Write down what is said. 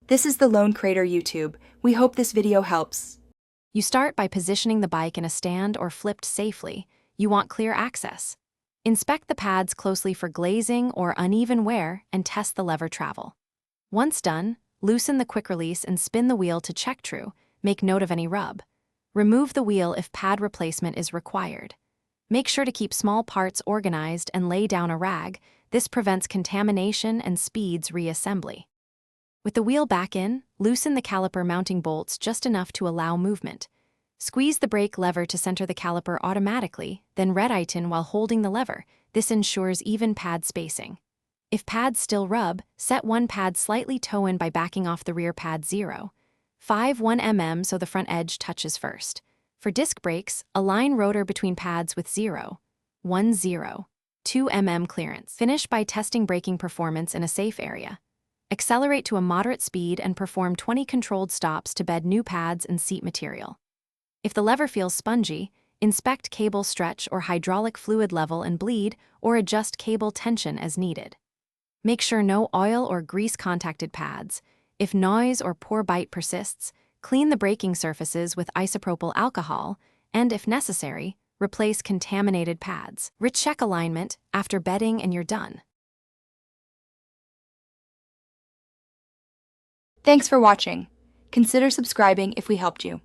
This is the Lone Crater YouTube. We hope this video helps. You start by positioning the bike in a stand or flipped safely. You want clear access. Inspect the pads closely for glazing or uneven wear and test the lever travel. Once done, loosen the quick release and spin the wheel to check true. Make note of any rub. Remove the wheel if pad replacement is required. Make sure to keep small parts organized and lay down a rag. This prevents contamination and speeds reassembly. With the wheel back in, loosen the caliper mounting bolts just enough to allow movement. Squeeze the brake lever to center the caliper automatically, then red-iron while holding the lever. This ensures even pad spacing. If pads still rub, set one pad slightly toe-in by backing off the rear pad 0.1 mm so the front edge touches first. For disc brakes, align rotor between pads with 0.2 mm clearance. Finish by testing braking performance in a safe area. Accelerate to a moderate speed and perform 20 controlled stops to bed new pads and seat material. If the lever feels spongy, inspect cable stretch or hydraulic fluid level and bleed, or adjust cable tension as needed. Make sure no oil or grease contacted pads. If noise or poor bite persists, clean the braking surfaces with isopropyl alcohol and, if necessary, replace contaminated pads. Recheck alignment after bedding and you're done. Thanks for watching. Consider subscribing if we helped you.